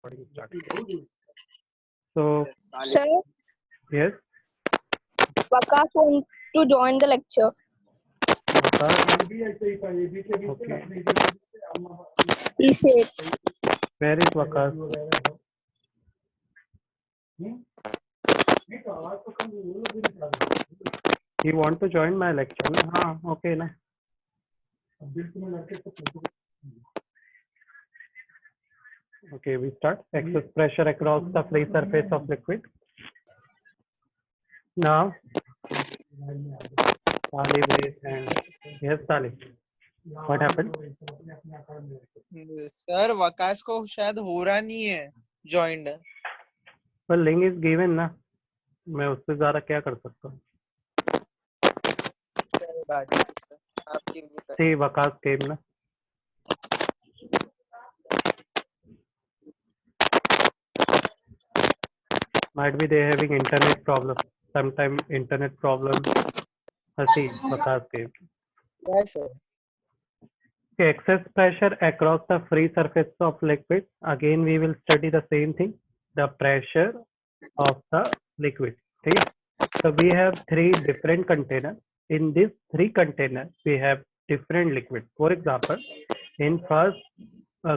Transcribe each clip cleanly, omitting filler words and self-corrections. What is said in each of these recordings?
Start. So Sir, yes, Vakas want to join the lecture. Vakas. Okay. He said, Where is Vakas? He want to join my lecture. Na? Okay na. Okay, we start. Excess pressure across the free surface of liquid. Now, Tali wait and yes, Tali. What happened? Sir Waqas को शायद हो रहा नहीं है joined. Well, link is given ना. मैं उससे ज़्यादा क्या कर सकता हूँ? आपकी See, Vakas came ना. Might be they having internet problem. Sometime internet problem. See, Vakas came. Yes, sir. Okay, excess pressure across the free surface of liquid. Again, we will study the same thing. The pressure of the liquid. Okay? So we have three different containers. In these three containers, we have different liquid. For example, in first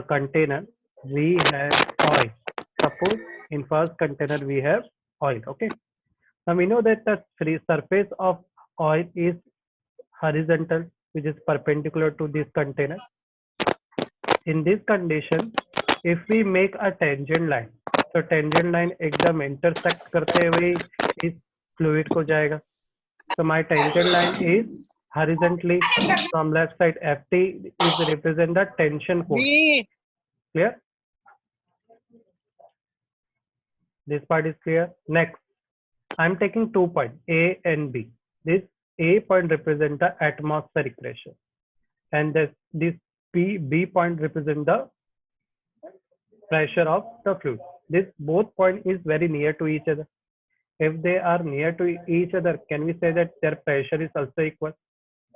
container, we have oil. Suppose in first container, we have oil. Okay. Now we know that the free surface of oil is horizontal, which is perpendicular to this container. In this condition, if we make a tangent line, तो tangent line एकदम intersect करते हुए इस fluid को जाएगा. So my tangent line is horizontally from left side. Ft is represent the tension force. Clear? This part is clear. Next, I'm taking 2 points A and B. This A point represent the atmospheric pressure, and this B point represent the pressure of the fluid. This both point is very near to each other. If they are near to each other, can we say that their pressure is also equal?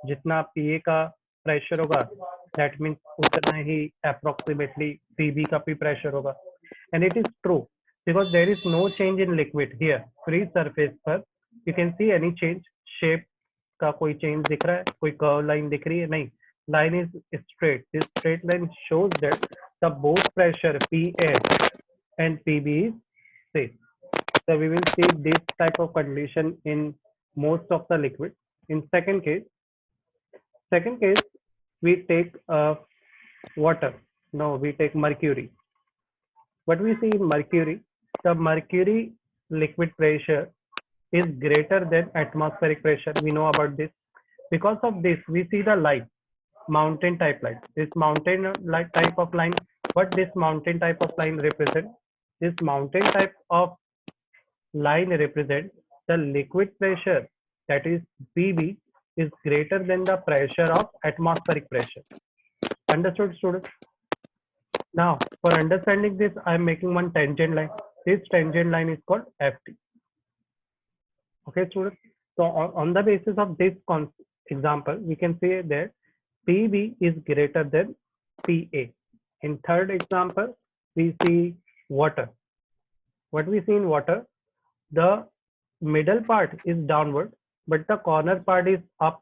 जितना PA का pressure होगा, that means उतना ही approximately PB का भी pressure होगा. And it is true because there is no change in liquid here. Free surface पर you can see any change. Shape का कोई change दिख रहा है? कोई curve line दिख रही है? नहीं. Line is straight. This straight line shows that the both pressure PA and PB is same. So we will see this type of condition in most of the liquid. In second case, we take water. No, we take mercury. What we see in mercury, the mercury liquid pressure is greater than atmospheric pressure. We know about this. Because of this, we see the line, mountain type line. This mountain type of line, what this mountain type of line represent? This mountain type of line represents the liquid pressure, that is PB, is greater than the pressure of atmospheric pressure. Understood, students? Now, for understanding this, I am making one tangent line. This tangent line is called FT. Okay, students? So, on the basis of this example, we can say that PB is greater than PA. In third example, we see water. What we see in water, the middle part is downward, but the corner part is up.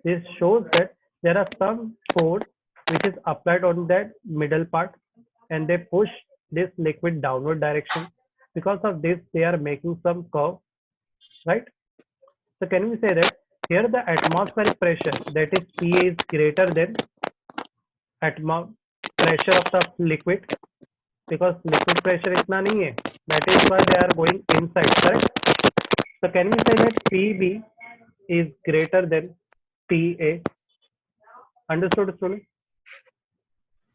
This shows that there are some force which is applied on that middle part, and they push this liquid downward direction. Because of this, they are making some curve, right? So can we say that here the atmospheric pressure, that is PA, is greater than pressure of the liquid, because liquid pressure itna nahi hai. That is why they are going inside, correct? So can we say that PB is greater than PA? Understood, students?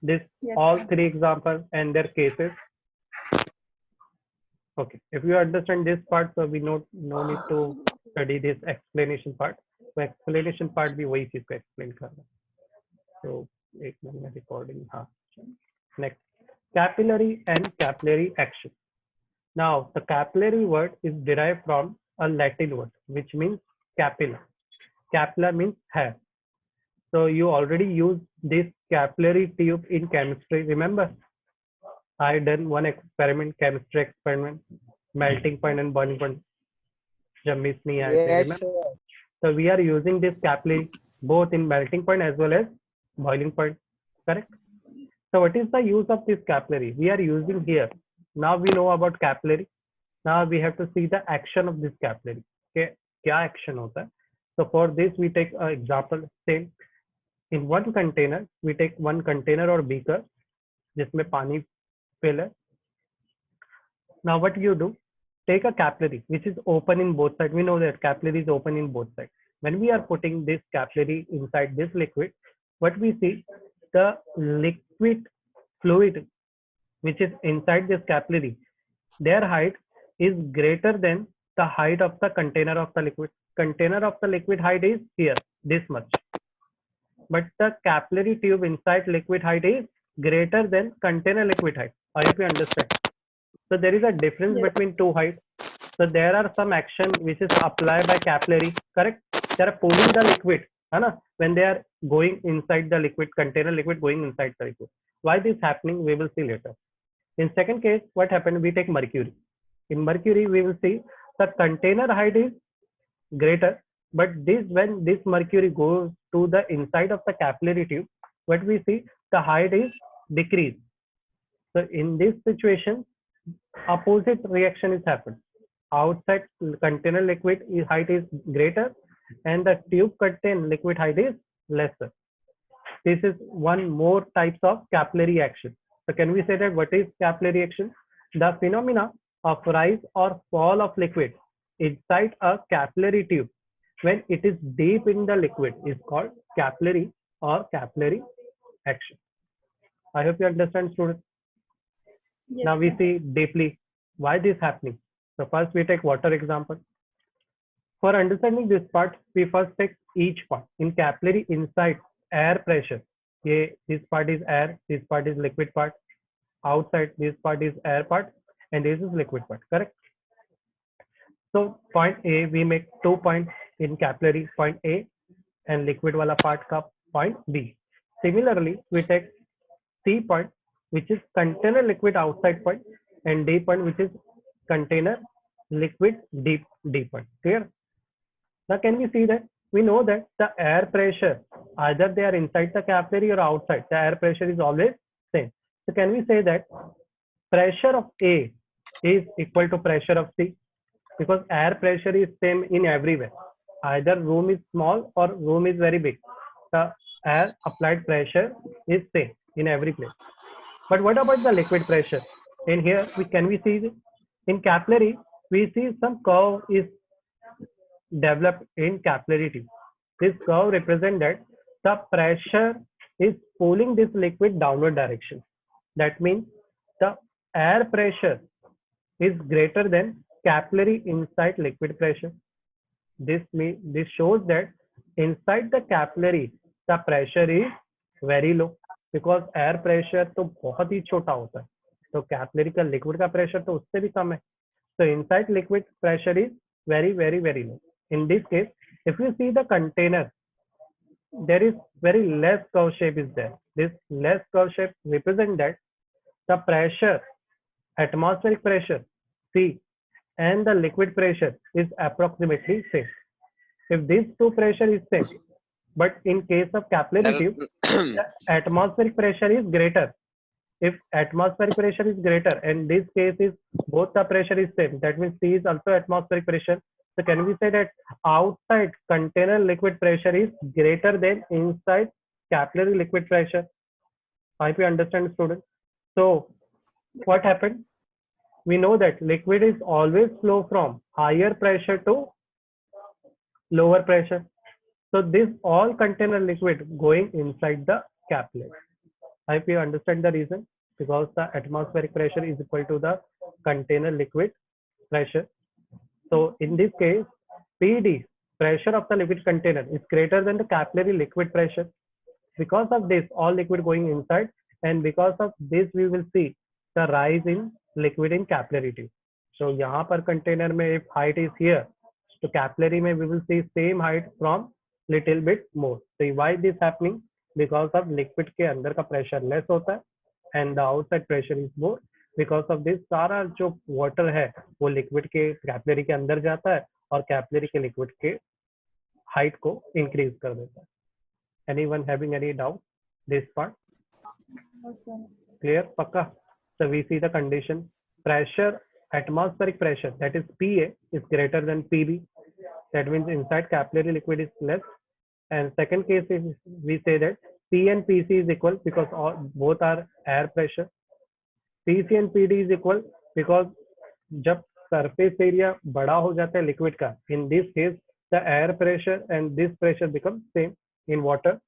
This yes, all sir. three examples and their cases. Okay, if you understand this part, so we no need to study this explanation part. So explanation part भी वही चीज को explain करना. So एक minute recording. हाँ. Next, capillary and capillary action. Now, the capillary word is derived from a Latin word, which means capilla. Capilla means hair. So you already used this capillary tube in chemistry, remember? I done one experiment, chemistry experiment, melting point and boiling point. जब miss नहीं आए थे, Yes, remember? sir. So we are using this capillary both in melting point as well as boiling point. Correct? So what is the use of this capillary? We are using here. Now we know about capillary. Now we have to see the action of this capillary. Okay, क्या action होता है? So for this we take an example. Same in one container, we take one container or beaker जिसमें पानी fill है. Now what you do? Take a capillary which is open in both sides. We know that capillary is open in both sides. When we are putting this capillary inside this liquid, what we see, the liquid fluid which is inside this capillary, their height is greater than the height of the container of the liquid. Container of the liquid height is here, this much. But the capillary tube inside liquid height is greater than container liquid height. I hope you understand. So there is a difference Yes. between two heights. So there are some action which is applied by capillary, correct? They are pulling the liquid, है when they are going inside the liquid, container liquid going inside the liquid. Why this happening, we will see later. In second case, what happened? We take mercury. In mercury, we will see the container height is greater, but this when this mercury goes to the inside of the capillary tube, what we see, the height is decreased. So in this situation, opposite reaction is happened. Outside container liquid height is greater and the tube contain liquid height is lesser. This is one more types of capillary action. So can we say that what is capillary action? The phenomena of rise or fall of liquid inside a capillary tube when it is deep in the liquid is called capillary or capillary action. I hope you understand, students. Yes, Now we sir. see deeply why this happening. So first we take water example. For understanding this part, we first take each part. In capillary inside air pressure, this part is air, this part is liquid part. Outside this part is air part and this is liquid part, correct? So point A, we make 2 points in capillary, point A and liquid wala part ka point B. Similarly, we take C point which is container liquid outside point and D point which is container liquid deep point. Clear? Now can we see that? We know that the air pressure, either they are inside the capillary or outside, the air pressure is always same. So can we say that pressure of A is equal to pressure of C? Because air pressure is same in everywhere. Either room is small or room is very big. The air applied pressure is same in every place. But what about the liquid pressure? In here, can we see this? In capillary, we see some curve is developed in capillary tube. This curve represents that the pressure is pulling this liquid downward direction. That means the air pressure is greater than capillary inside liquid pressure. This shows that inside the capillary the pressure is very low because air pressure तो बहुत ही छोटा होता है. तो capillary का liquid का pressure तो उससे भी कम है. So inside liquid pressure is very low. In this case, if you see the container, there is very less curve shape is there. This less curve shape represent that the pressure, atmospheric pressure C and the liquid pressure is approximately same. If these two pressure is same, but in case of capillary tube, the atmospheric pressure is greater. If atmospheric pressure is greater and this case is both the pressure is same, that means C is also atmospheric pressure. So can we say that outside container liquid pressure is greater than inside capillary liquid pressure? I hope you understand, students. So what happened? We know that liquid is always flow from higher pressure to lower pressure. So this all container liquid going inside the capillary. I hope you understand the reason, because the atmospheric pressure is equal to the container liquid pressure. So in this case, PD, pressure of the liquid container, is greater than the capillary liquid pressure. Because of this, all liquid going inside, and because of this, we will see the rise in liquid in capillary tube. So यहाँ पर container में if height is here, so capillary में we will see same height from little bit more. So why this happening? Because of liquid के अंदर का pressure less होता है and the outside pressure is more. Because of this सारा जो water है वो liquid के capillary के अंदर जाता है और capillary के liquid के height को increase कर देता है. Anyone having any doubt this part? Clear? Pakka? So we see the condition. Pressure, atmospheric pressure, that is PA, is greater than PB. That means inside capillary liquid is less. And second case is we say that P and PC is equal because both are air pressure. PC and PD is equal because जब surface area बड़ा हो जाता है liquid का, in this case the air pressure and this pressure becomes same in water.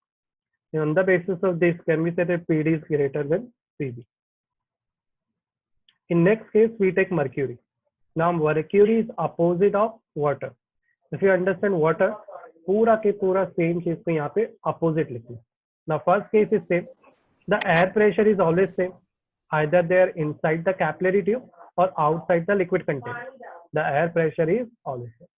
On the basis of this, can we say that PD is greater than PB? In next case, we take mercury. Now, mercury is opposite of water. If you understand water, पूरा के पूरा same चीज को यहाँ पे opposite लिखना. Now, first case is same. The air pressure is always same. Either they are inside the capillary tube or outside the liquid container. The air pressure is always same.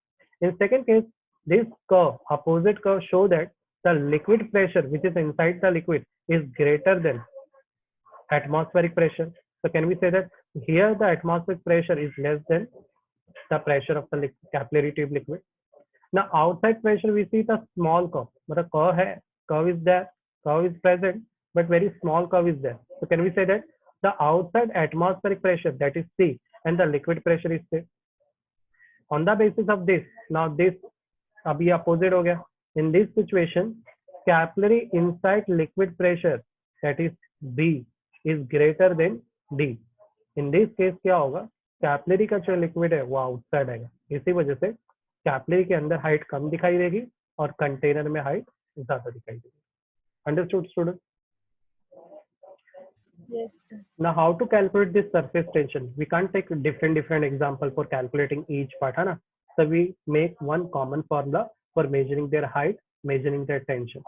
In second case, this curve, opposite curve, show that the liquid pressure which is inside the liquid is greater than atmospheric pressure. So can we say that here the atmospheric pressure is less than the pressure of the capillary tube liquid? Now outside pressure we see the small curve. But a curve hai, curve is there, curve is present, but very small curve is there. So can we say that the outside atmospheric pressure, that is C, and the liquid pressure is C? On the basis of this, now this abhi opposite ho gaya. In this situation, capillary inside liquid pressure, that is B, is greater than D. In this case क्या होगा, capillary का जो liquid है वो outside आएगा. इसी वजह से कैपिलरी के अंदर हाइट कम दिखाई देगी और कंटेनर में हाइट ज्यादा दिखाई देगी. Understood student? Yes, sir. Now how to calculate this surface tension? We can't take different example for calculating each part, है ना? So we make one common formula for measuring their height, measuring their tension.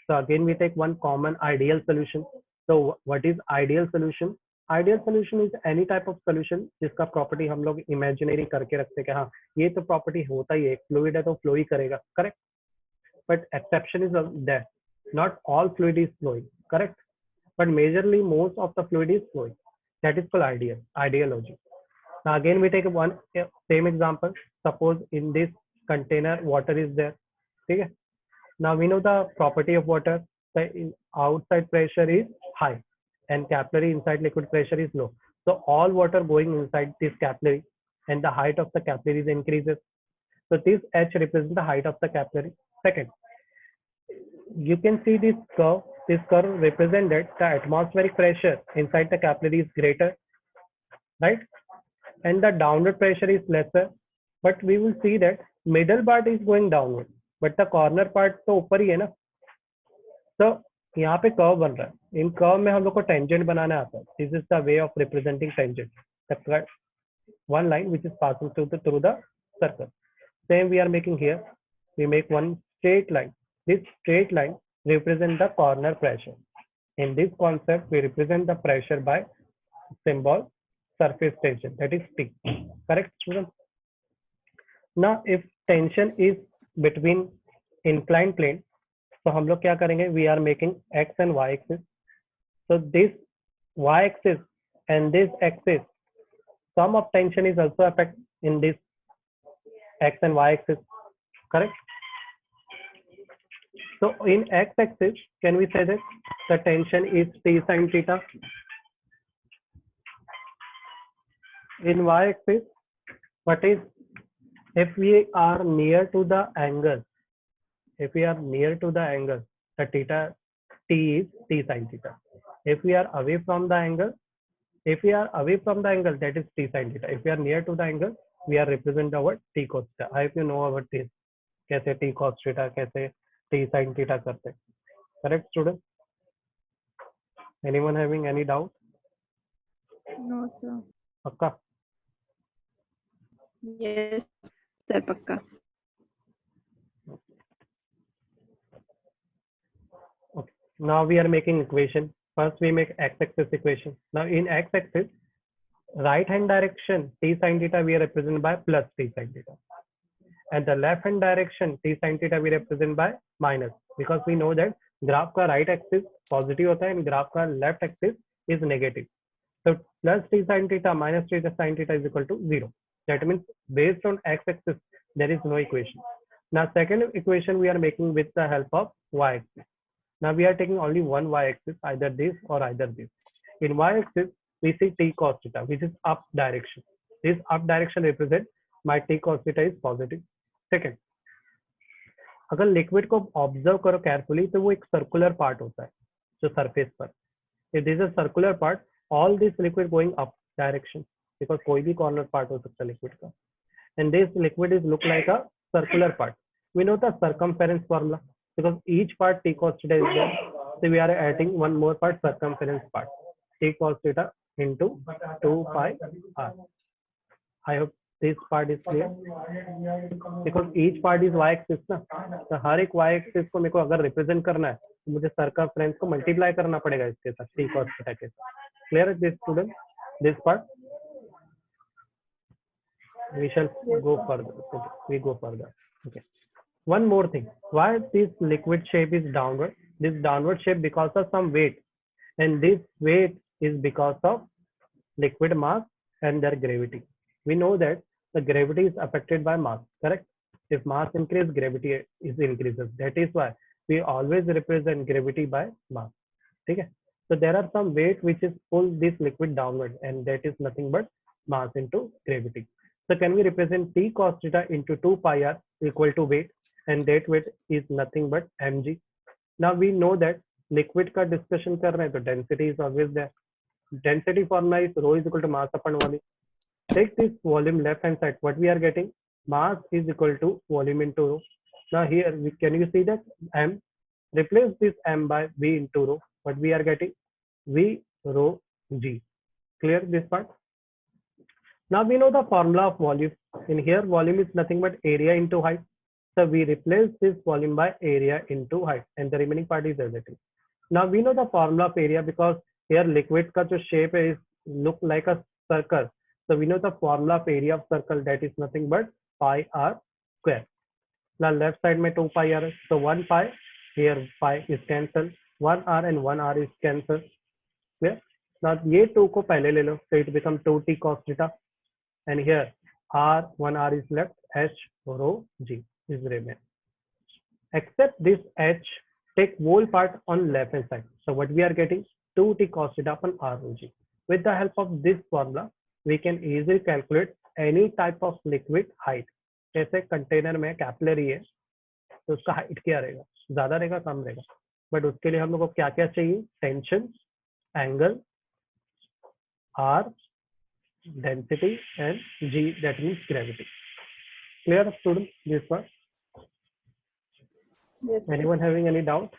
So again we take one common ideal solution. So what is ideal solution? Ideal solution is any type of solution जिसका property हम लोग imaginary करके रखते हैं कि हाँ ये तो property होता ही है, fluid है तो flow ही करेगा, correct? But exception is there. Not all fluid is flowing, correct? But majorly most of the fluid is flowing. That is called ideology. Now again we take one same example. Suppose in this container water is there. Okay? Now we know the property of water. The outside pressure is high and capillary inside liquid pressure is low. So all water going inside this capillary and the height of the capillary increases. So this H represents the height of the capillary. Second, you can see this curve. This curve represented the atmospheric pressure inside the capillary is greater, right? And the downward pressure is lesser. But we will see that middle part is going downward, but the corner part तो ऊपर ही है ना. So यहाँ पे curve बन रहा है. In curve में हम लोग को tangent बनाना आता है. This is the way of representing tangent. The one line which is passing through the circle. Same we are making here. We make one straight line. This straight line represents the corner pressure. In this concept, we represent the pressure by symbol surface tension, that is T. Correct, students? Now, if tension is between inclined plane, so हम लोग क्या करेंगे? We are making x and y axis. So this y axis and this axis, sum of tension is also affect in this x and y axis. Correct? So in x axis, can we say that the tension is T sin theta? In y axis, what is, if we are near to the angle, if we are near to the angle, the theta T is T sin theta. If we are away from the angle, that is T sin theta. If we are near to the angle, we are represent our T cos theta. I hope you know about this. कैसे T cos theta, कैसे T sin theta करते हैं. Correct, student? Anyone having any doubt? No, sir. पक्का? Yes, sir, pakka. Okay. Now we are making equation. First we make x-axis equation. Now in x-axis, right hand direction T sin theta we represent by plus T sin theta. And the left hand direction T sin theta we represent by minus, because we know that graph का right axis positive होता है and graph का left axis is negative. So plus t sin theta minus t sin theta is equal to 0. That means based on x-axis, there is no equation. Now second equation we are making with the help of y-axis. Now we are taking only one y-axis, either this or either this. In y-axis, we see t cos theta, which is up direction. This up direction represents my t cos theta is positive. Second, अगर liquid को observe करो carefully तो वो एक circular part होता है जो surface पर. If this is a circular part, all this liquid going up direction because कोई भी corner part हो सकता है liquid का. And this liquid is look like a circular part. We know the circumference formula because each part t cos theta is there. So we are adding one more part, circumference part. T cos theta into 2 pi r. I hope this part is clear because each part is y-axis ना. तो हर एक y-axis को मेरे को अगर represent करना है तो मुझे circumference को multiply करना पड़ेगा इसके साथ t cos theta के साथ. Clear is this student? This part we shall go further. Okay, we go further. Okay. One more thing. Why this liquid shape is downward? This downward shape because of some weight, and this weight is because of liquid mass and their gravity. We know that the gravity is affected by mass, correct? If mass increases, gravity is increases. That is why we always represent gravity by mass. Okay? So there are some weight which is pull this liquid downward, and that is nothing but mass into gravity. So can we represent t cos theta into 2 pi r equal to weight, and that weight is nothing but mg. Now we know that liquid का discussion कर रहे हैं तो density is always there. Density formula is rho is equal to mass upon volume. Take this volume left hand side. What we are getting? Mass is equal to volume into rho. Now here, can you see that m? Replace this m by v into rho. What we are getting? V rho g. Clear this part? Now we know the formula of volume. In here, volume is nothing but area into height. So we replace this volume by area into height, and the remaining part is as it is. Now we know the formula of area because here liquid का जो shape is look like a circle. So we know the formula of area of circle, that is nothing but pi r square. Now left side में 2 pi r, so 1 pi, here pi is cancelled, 1 r and 1 r is cancelled. Clear? Now ये 2 को पहले ले लो, so it becomes 2t cos theta, and here r 1 r is left, h rho g is remain. Except this h, take whole part on left hand side. So what we are getting? 2t cos theta upon r rho g. With the help of this formula, we can easily calculate any type of liquid height. जैसे container में capillary है तो उसका height क्या रहेगा, ज्यादा रहेगा कम रहेगा, बट उसके लिए हम लोग को क्या क्या चाहिए? Tension, angle, R, density and G, that means gravity. Clear student this part? Yes, sir. Anyone having any doubt?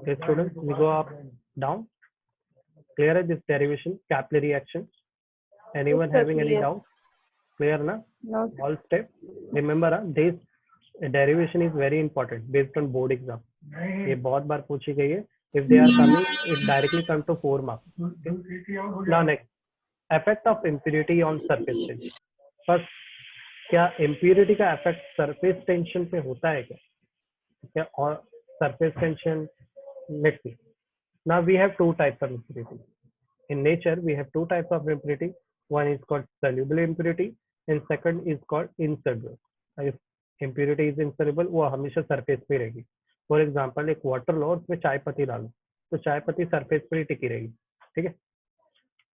Okay, students, we go up, down. Clear this derivation, capillary action. Anyone Yes, sir, having any clear. doubt? Clear na? No, sir. All steps. Remember, this derivation is very important based on board exam. ये बहुत बार पूछी गई है. If they are coming, it directly come to 4 marks. Okay? Now next, effect of impurity on surface tension. First, क्या impurity का effect surface tension पे होता है क्या? क्या और surface tension? Let's see. Now we have two types of impurity. In nature, we have two types of impurity. One is called soluble impurity, and second is called insoluble. If impurity is insoluble, वो हमेशा surface पे रहेगी. For example, एक water लो, उसमें चाय पत्ती डालो, तो चाय पत्ती surface पे ही टिकी रहेगी. ठीक है?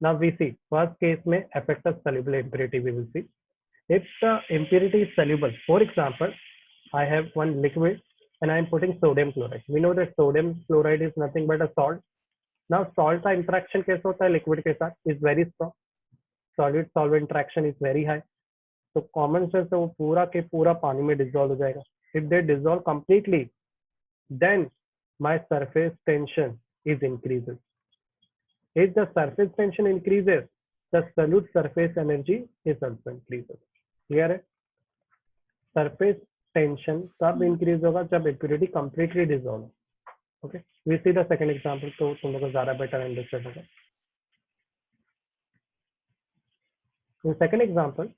Now we see first case में effect of soluble impurity we will see. If the impurity is soluble, for example, I have one liquid and I am putting sodium chloride. We know that sodium chloride is nothing but a salt. Now salt का interaction कैसे होता है liquid के साथ? Is very strong. Solid solvent interaction is very high. तो common sense से वो पूरा के पूरा पानी में dissolve हो जाएगा. If they dissolve completely, then my surface tension is increases. If the surface tension increases, the solute surface energy is also increases. Clear है? Surface tension तब increase होगा जब impurity completely dissolve. Okay, we see the second example, तो तुम लोग को ज़्यादा better understand होगा. In second example,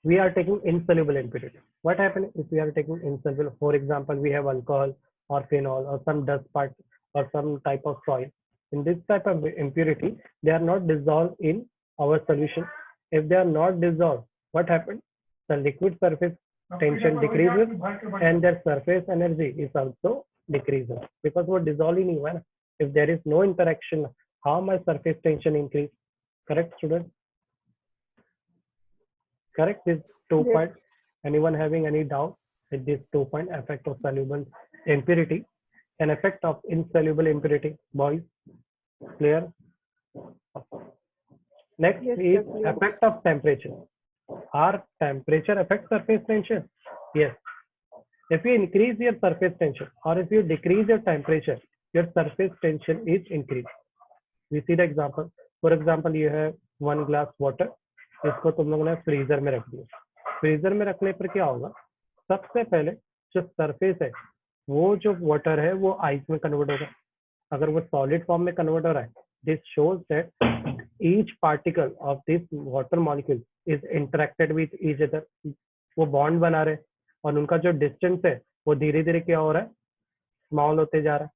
we are taking insoluble impurity. What happens if we are taking insoluble? For example, we have alcohol or phenol or some dust part or some type of soil. In this type of impurity, they are not dissolved in our solution. If they are not dissolved, what happens? The liquid surface tension decreases and their surface energy is also decreases because वो dissolve ही नहीं हुआ ना. If there is no interaction, how my surface tension increase? Correct, student? Correct, these 2 Yes. points. Anyone having any doubt with this 2 point effect of soluble impurity and effect of insoluble impurity? Boys, clear? Next Yes, is sir, clear. effect of temperature. Are temperature affect surface tension? Yes. If you increase your surface tension or if you decrease your temperature, your surface tension is increased. We see the example. For example, you have 1 glass water. इसको तुम लोगों ने freezer में रख दिया. Freezer में रखने पर क्या होगा? सबसे पहले जो सरफेस है वो जो वाटर है वो आइस में कन्वर्ट होगा. अगर वो सॉलिड फॉर्म में कन्वर्ट हो रहा है, this shows that each particle of this water molecule is interacted with each other. वो बॉन्ड बना रहे और उनका जो डिस्टेंस है वो धीरे धीरे क्या हो रहा है? स्मॉल होते जा रहा है.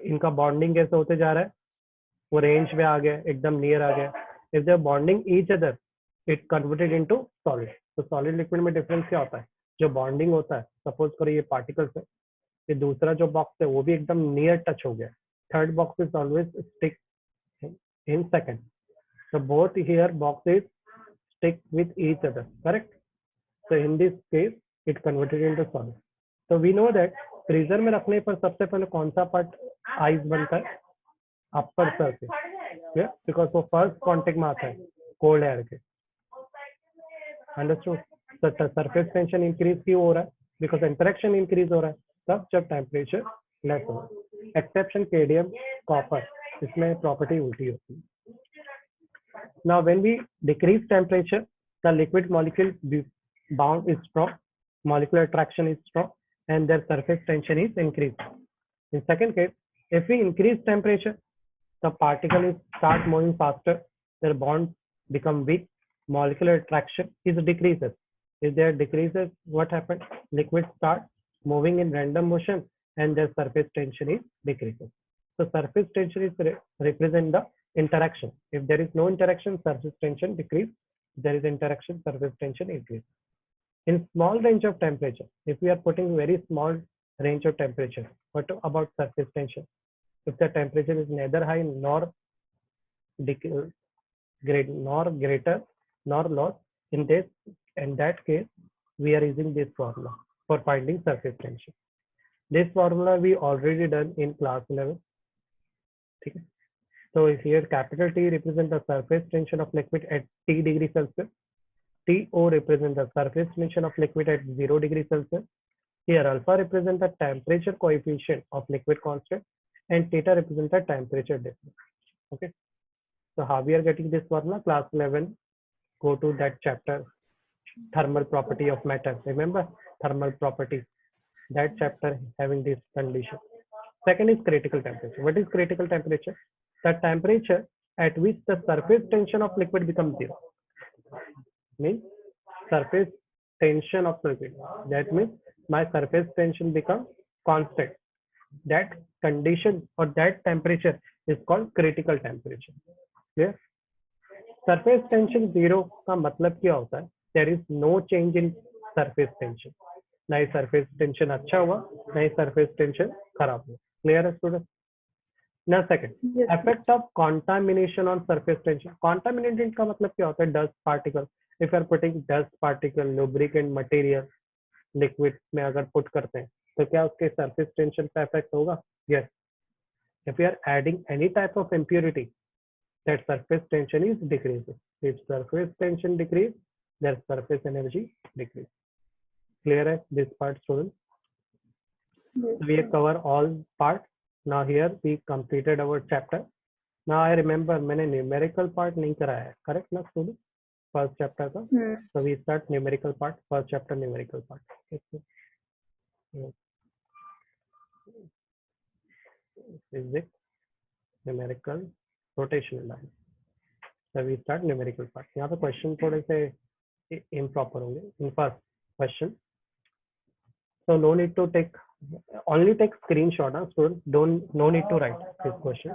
इनका बॉन्डिंग कैसे होते जा रहा है? वो रेंज में आ गया, एकदम नियर आ गया. If they bonding each other, it converted into solid. तो सॉलिड लिक्विड में डिफरेंस क्या होता है? जो बॉन्डिंग होता है, सपोज करो ये पार्टिकल्स है, ये दूसरा जो बॉक्स है वो भी एकदम नियर टच हो गया. Third box is always stick in second. So both here boxes stick with each other, correct? So in this case, it converted into solid. So we know that freezer में रखने पर सबसे पहले कौन सा part ice बनता है? Upper surface. Yeah, because वो फर्स्ट कांटेक्ट में आता है कोल्ड एयर के. अंडरस्टूड? तो सरफेस टेंशन इंक्रीज क्यों हो रहा है? बिकॉज इंटरेक्शन इंक्रीज हो रहा है. तब जब टेम्परेचर लेस हो. एक्सेप्शन केडियम कॉपर, इसमें प्रॉपर्टी उल्टी होती है. Now, when we decrease temperature, the liquid molecule bound is strong, molecular attraction is strong, and their surface tension is increased. In second case, if we increase temperature, the particle is start moving faster, their bonds become weak, molecular attraction is decreases. If there decreases, what happens? Liquid start moving in random motion, and their surface tension is decreases. So surface tension is represent the interaction. If there is no interaction, surface tension decrease. If there is interaction, surface tension increase. In small range of temperature, if we are putting very small range of temperature, what about surface tension? If the temperature is neither high nor greater nor loss, in that case, we are using this formula for finding surface tension. This formula we already done in class 11. Okay. So here capital T represents the surface tension of liquid at T degree Celsius. TO represents the surface tension of liquid at 0 degree Celsius. Here alpha represents the temperature coefficient of liquid constant and theta represents the temperature difference. Okay. So how we are getting this formula? Class 11, go to that chapter, thermal property of matter. Remember thermal property, that chapter having this condition. Second is critical temperature. What is critical temperature? The temperature at which the surface tension of liquid becomes 0. Means surface tension of liquid. That means my surface tension becomes constant. That condition or that temperature is called critical temperature. Clear? Surface tension 0 का मतलब क्या होता है? There is no change in surface tension. ना ही surface tension अच्छा हुआ, ना ही surface tension खराब हुआ. Clear है student? Now second, Yes, sir. effect of contamination on surface tension. Contaminated का मतलब क्या होता है? Dust particle. If you are putting dust particle, lubricant material, liquid में अगर put करते हैं, तो क्या उसके surface tension पे effect होगा? Yes. If you are adding any type of impurity, that surface tension is decreasing. If surface tension decrease, their surface energy decrease. Clear है this part, students? Yes, So we sir. cover all parts. Now here we completed our chapter. Now I remember मैंने numerical part नहीं कराया है, correct ना student? First chapter का. So we start numerical part. First chapter numerical part. Physics, numerical, rotational line. So we start numerical part. यहाँ पे question थोड़े से improper होंगे in first question. So no need to take, only take screenshot, huh, students. No need to write this question.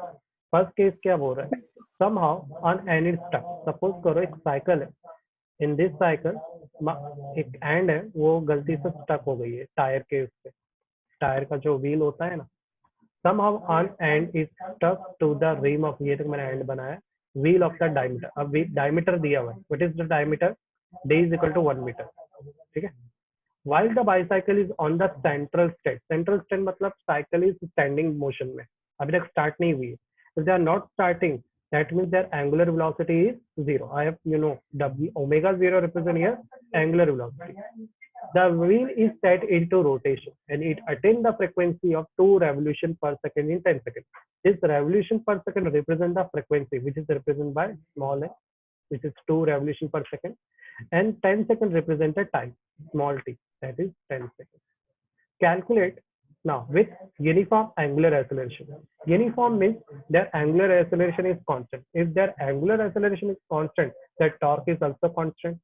First case क्या बोल रहा है? Somehow an end is stuck. Suppose करो एक cycle है. In this cycle एक end है, वो गलती से stuck हो गई है टायर के उस पे. टायर का जो व्हील होता है ना, somehow an end is stuck to the rim of, ये तक मैंने end बनाया, wheel of the diameter. अब diameter दिया हुआ है. What is the diameter? D is equal to 1 meter. ठीक है. While the bicycle is on the central state मतलब cycle is standing motion में, अभी तक start नहीं हुई है. If they are not starting, that means their angular velocity is 0. I have, W omega 0 represent here angular velocity. The wheel is set into rotation and it attains the frequency of 2 revolutions per second in 10 seconds. This revolution per second represent the frequency, which is represented by small n, which is 2 revolutions per second, and 10 seconds represent a time, small t, that is 10 seconds. Calculate now with uniform angular acceleration. Uniform means their angular acceleration is constant. If their angular acceleration is constant, their torque is also constant.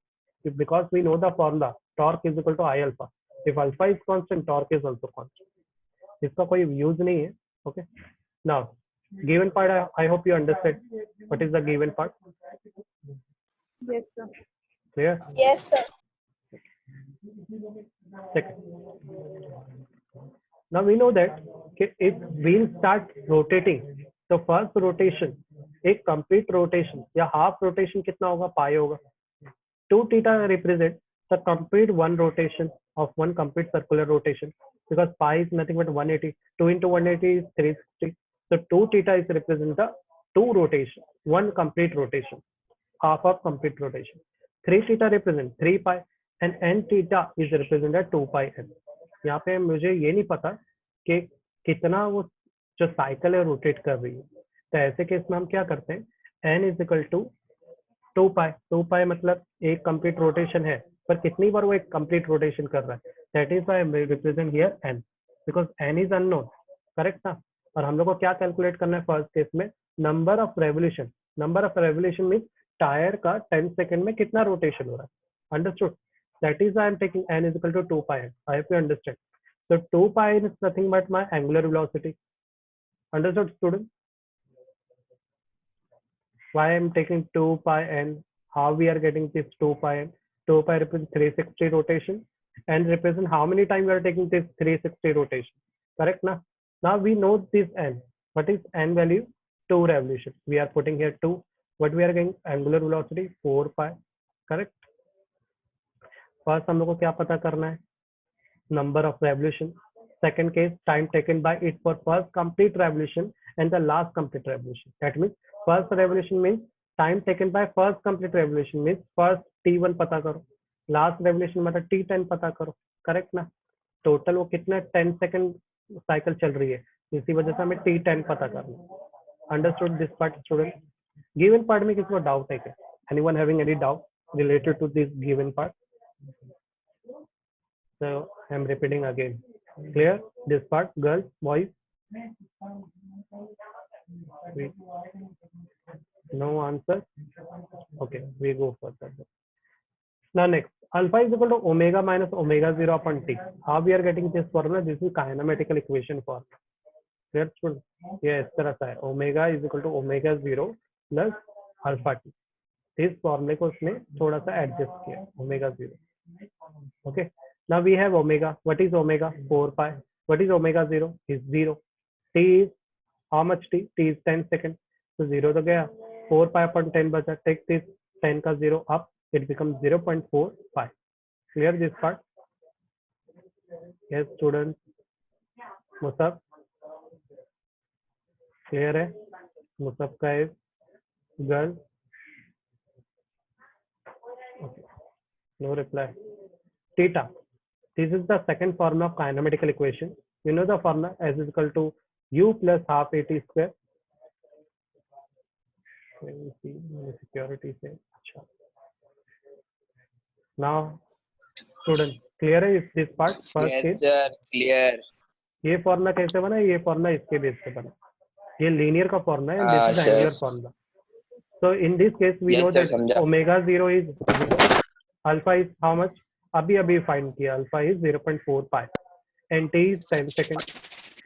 Because we know the formula, torque is equal to I alpha. If alpha is constant, torque is also constant. इसका कोई use नहीं है. Okay. Now, given part, I hope you understand. What is the given part? Yes, sir. Clear? Yes, sir. Second. Now we know that if wheel start rotating, so first rotation, एक complete rotation या half rotation कितना होगा? Pi होगा. 2 theta represents the complete one rotation of one complete circular rotation, because pi is nothing but 180. 2 into 180 is 360. So 2 theta is represent the 2 rotation, one complete rotation, half of complete rotation. 3 theta represent 3 pi and n theta is represented 2 pi n. यहाँ पे मुझे ये नहीं पता कि कितना वो जो साइकिल है रोटेट कर रही है, तो ऐसे केस में हम क्या करते हैं, n इज इक्वल टू 2 पाई. 2 पाई मतलब एक कंप्लीट रोटेशन है, पर कितनी बार वो एक कंप्लीट रोटेशन कर रहा है, that is why represent here n, because n is unknown. Correct ना. और हम लोग को क्या कैलकुलेट करना है फर्स्ट केस में, number of revolution. Number of revolution means tyre का 10 सेकंड में कितना रोटेशन हो रहा है. Understood. That is why I am taking n is equal to 2 pi n. I hope you understand. So 2 pi n is nothing but my angular velocity. Understood, student? Why I am taking 2 pi n? How we are getting this 2 pi n? 2 pi represents 360 rotation and represent how many times we are taking this 360 rotation. Correct na? Now we know this n. What is n value? 2 revolution. We are putting here 2. What we are getting? Angular velocity 4 pi. Correct? First हम लोग को क्या पता करना है, number of revolution. Second case, time taken by it for first complete revolution and the last complete revolution. That means first revolution means time taken by first complete revolution means first t1 पता करो, last revolution मतलब t10 पता करो. Correct ना. Total वो कितना 10 second cycle चल रही है, इसी वजह से हमें t10 पता करना. Understood this part student? Given part में किसी को डाउट है क्या? Anyone having any doubt related to this given part? So I am repeating again. Clear this part, girls, boys? No answer. Okay, we go further. Now next, alpha is equal to omega minus omega 0 upon t. How we are getting this formula? This is kinematical equation formula. Clear? Yeah, इस तरह से है. Omega is equal to omega 0 plus alpha t. इस फॉर्मूले को उसने थोड़ा सा एडजस्ट किया, omega 0. Okay. Now we have omega. What is omega? 4 pi. What is omega 0? Is 0. T is how much t? T is 10 seconds. So 0 तो गया. 4 pi upon 10 बचा. Take this 10 का 0 up. It becomes 0.4 pi. Clear this part? Yes, students. Musab? Clear है? Musab का is girl. Okay. No reply. Theta. This is the second formula of kinematical equation. You know the formula, S is equal to u plus half at square. Let me see, security say. Now, student, clear है this part? First Yes case. sir, clear. ये formula कैसे बना? ये formula इसके base पे बना. ये linear का फॉर्मूला है. This is sir. angular formula. So in this case, we Yes, know sir, that समझा. omega 0 is 0. Alpha is how much, अभी फाइंड किया, alpha is 0.4 pi and T is 10 second.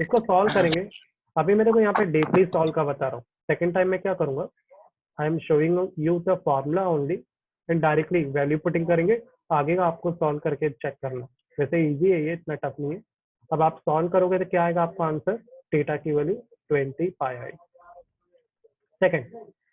इसको solve करेंगे। अभी मेरे को यहाँ पे डीपली सॉल्व का बता रहा हूँ। सेकेंड टाइम में क्या करूंगा, I am showing you the formula only and directly value putting करेंगे। आगे का आपको सॉल्व करके चेक करना। वैसे इजी है ये, इतना टफ नहीं है। अब आप सॉल्व करोगे तो क्या आएगा आपका आंसर, थीटा की वैल्यू 20 पाई आई। Second,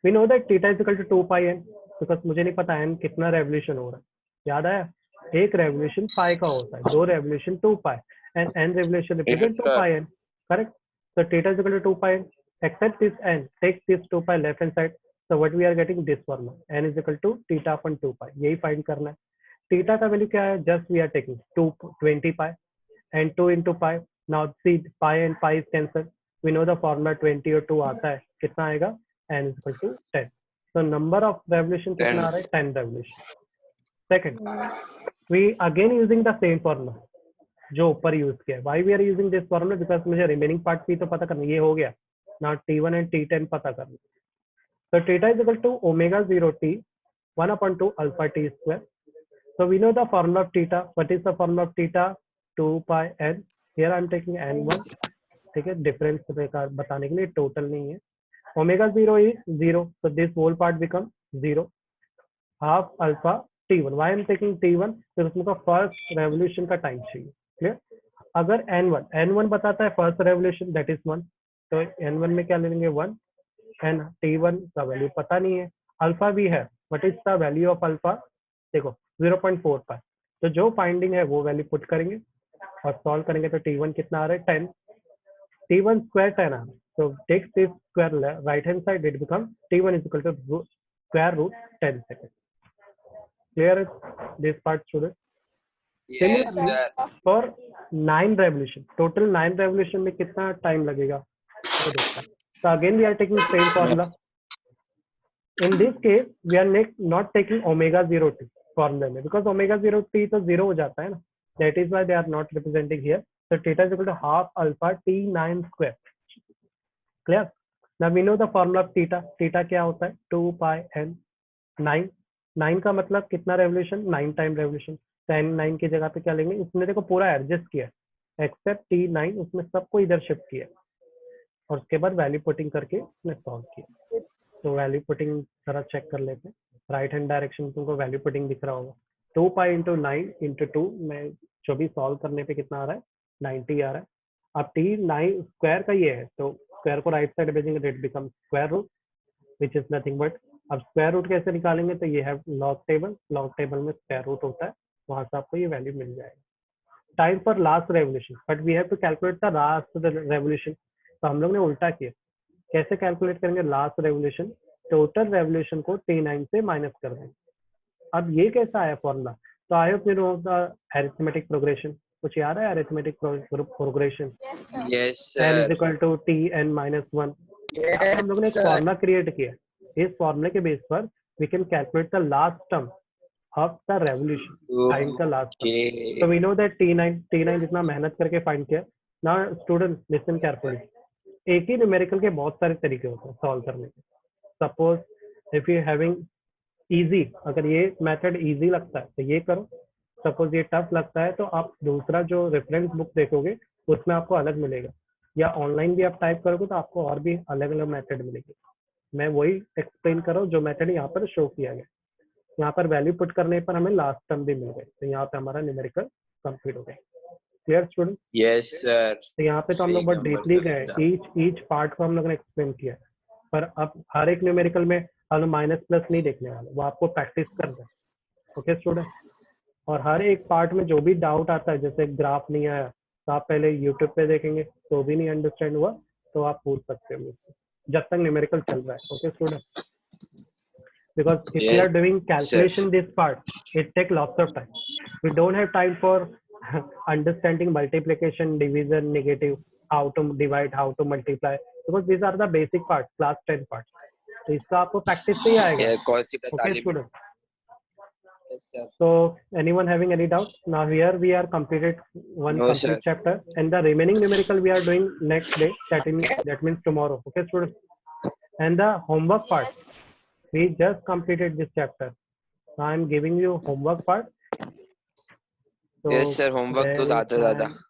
we know that theta is equal to 2 pi N, because मुझे नहीं पता एन कितना रेवोल्यूशन हो रहा है। याद आया, एक रेवोल्यूशन पाई का होता है, दो revolution 2 pi and N revolution Yes, represent 2 sir. Pi N, correct? So theta is equal to 2 pi n. Except this n, take this 2 pi left hand side. So what we are getting this formula, n is equal to theta upon 2 pi. यही find करना है। Theta का value क्या है, just we are taking 20 pi and 2 into pi. Now see pi and pi is cancelled. We know the formula 20 और 2 आता है, कितना आएगा, n is equal to 10. So number of revolution कितना आ रहा है, 10 revolution. Second, we again using the same formula जो ऊपर यूज किया है। Why we are using this formula, because मुझे रिमेनिंग पार्ट भी तो पता करना। ये हो गया ना, T1 एंड T10 पता करना। तो theta is equal to omega 0 t 1/2 alpha t square. So we know the formula of theta. What is the formula of theta, 2 pi n। Here I am taking n1, ठीक है, difference बताने के लिए, total नहीं है। Omega 0 is 0, so this whole part becomes 0, half alpha t1। why I am taking t1, तो उसमें का फर्स्ट रेवोल्यूशन का टाइम चाहिए, क्लियर? अगर n1 बताता है फर्स्ट रेवोल्यूशन, दैट इज 1, तो n1 में क्या ले लेंगे, 1 एंड t1 का वैल्यू पता नहीं है। अल्फा भी है, what is the value of alpha, देखो 0.4 पाई। तो जो फाइंडिंग है वो वैल्यू पुट करेंगे और सॉल्व करेंगे। तो t1 कितना आ रहा है, 10, t1 स्क्वायर 10 आ रहा है। तो take this square right hand side, it become t1 is equal to square root 10 second. Clear this part student? Yes, Similarly, sir. for 9 revolution, total 9 revolution में कितना टाइम लगेगा वो देखते हैं। So again we are taking same formula. In this case we are not taking omega 0 t formula में, because omega 0 t तो 0 हो जाता है ना, that is why they are not representing here. So theta is equal to half alpha t9 square. Clear? Now we know the formula of theta. Theta क्या होता है, 2 pi n 9। 9 का मतलब कितना रेवोल्यूशन, 9 टाइम रेवोल्यूशन। 9 की जगह पे क्या लेंगे, इसने देखो पूरा एडजस्ट किया, एक्सेप्ट T9 उसमें सबको इधर शिफ्ट किया और उसके बाद वैल्यू पुटिंग करके उसने सॉल्व किया। तो वैल्यू पुटिंग जरा चेक कर लेते हैं। राइट हैंड डायरेक्शन तुमको वैल्यू पुटिंग दिख रहा होगा, 2 पाई इंटू 9 इंटू 2 में जो भी सॉल्व करने पे कितना आ रहा है, 90 आ रहा है। अब T9 स्क्वायर का ये है, तो स्क्वायर को राइट साइड भेजेंगे, that become square root which is nothing but. अब स्क्वायर रूट कैसे निकालेंगे, तो ये है लॉग टेबल, लॉग टेबल में स्क्वायर रूट होता है, वहां से आपको ये वैल्यू मिल जाएगा। Time for last revolution, but we have to calculate the last revolution. तो हम लोग ने उल्टा किया, कैसे कैलकुलेट करेंगे लास्ट रेवोल्यूशन, टोटल रेवोल्यूशन को T9 से माइनस कर देंगे। अब ये कैसा आया फॉर्मूला, तो I hope you know the arithmetic progression. कुछ याद है arithmetic progression, Yes, n sir. Is equal to Tn minus 1। यहाँ पे हम लोगों ने एक फॉर्मूला क्रिएट किया, इस फॉर्मूले के बेस पर we can calculate the last term of the revolution, time का last term. Okay. So we know that T9 जितना मेहनत करके फाइंड किया। Now students listen carefully, एक ही न्यूमेरिकल के बहुत सारे तरीके होते हैं सॉल्व करने के। Suppose if you having easy, अगर ये मेथड इजी लगता है तो ये करो, सपोज ये टफ लगता है तो आप दूसरा जो रेफरेंस बुक देखोगे उसमें आपको अलग मिलेगा, या ऑनलाइन भी आप टाइप करोगे तो आपको और भी अलग अलग मेथड मिलेगी। मैं वही एक्सप्लेन कर रहा हूँ जो मेथड यहाँ पर शो किया गया। यहाँ पर वैल्यू पुट करने पर हमें लास्ट टर्म भी मिल गई, तो यहाँ पे हमारा न्यूमेरिकल कंप्लीट हो गया। Clear student? Yes, sir. तो यहाँ पे तो हम लोग बहुत डीपली गए, ईच पार्ट को हम लोग ने एक्सप्लेन किया, पर अब हर एक न्यूमेरिकल में हम लोग माइनस प्लस नहीं देखने वाले, वो आपको प्रैक्टिस करना है। Okay student? और हर एक पार्ट में जो भी डाउट आता है, जैसे ग्राफ नहीं आया तो आप पहले यूट्यूब पे देखेंगे, तो भी नहीं अंडरस्टैंड हुआ तो आप पूछ सकते हो मुझसे, जब तक न्यूमेरिकल चल रहा है। Okay student? Because if we are doing calculation this part, it takes lots of time. We don't have time for understanding multiplication, division, negative, how to divide, how to multiply, because these are the basic parts, class 10 parts. तो इसका आपको practice से ही आएगा। Yeah, cause it Okay student? Yes, sir. So anyone having any doubt? Now here we are completed one No, complete sir. chapter, and the remaining numerical we are doing next day, that means tomorrow. Okay student? And the homework part, we just completed this chapter. I am giving you homework part. तो yes sir, homework तो there is आता ज्यादा time-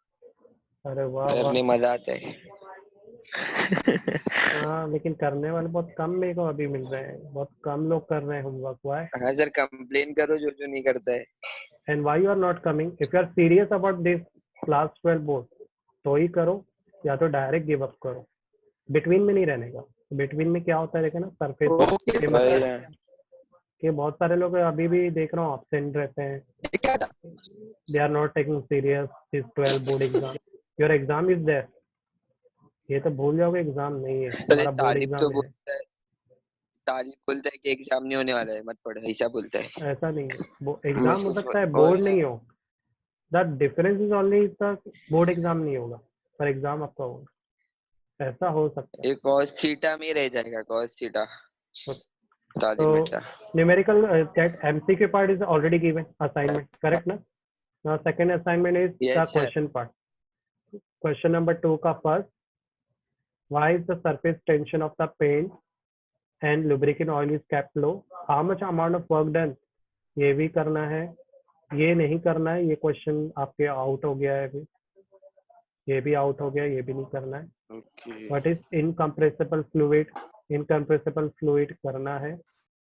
अरे वाह वाह। करने मजा आता है। हाँ लेकिन करने वाले बहुत कम मेरे को अभी मिल रहे हैं, बहुत कम लोग कर रहे हैं होमवर्क। वाई हाँ सर, कंप्लेन करो जो जो नहीं करता है। And why you are not coming? If you are serious about this class 12 board तो ही करो, या तो डायरेक्ट गिव अप करो। बिटवीन में नहीं रहने का। बिटवीन में क्या होता है देखे ना, सरफेस ओके के वही मतलब ना। कि बहुत सारे लोग अभी भी देख रहा हूँ absent रहते हैं। क्या था? They are not taking serious this 12 board exam. Your exam is there. ये तो भूल जाओगे एग्जाम नहीं है, सर ये तुम्हारा बोर्ड तालिब तो एग्जाम है। बोलता है, तालिब बोलता है कि एग्जाम नहीं होने वाला है, मत पढ़, ऐसा बोलता है। ऐसा नहीं है, वो एग्जाम हो सकता है, वही बोर्ड ना। नहीं हो। The difference is only the board exam नहीं होगा पर एग्जाम आपका होगा, ऐसा हो सकता एक cos थीटा में ही रह जाएगा, cos थीटा। है। तालिब तो बेटा। numerical that MCQ part is already given assignment, correct na? Now second assignment is the yes sir. question part. Question number 2 का first, why is the surface tension of the paint and lubricant oil is kept low? How much amount of work done? ये भी करना है, ये नहीं करना है। ये क्वेश्चन आपके आउट हो गया है अभी, ये भी आउट हो गया, ये भी नहीं करना है। Okay. What is incompressible fluid? Incompressible fluid करना है।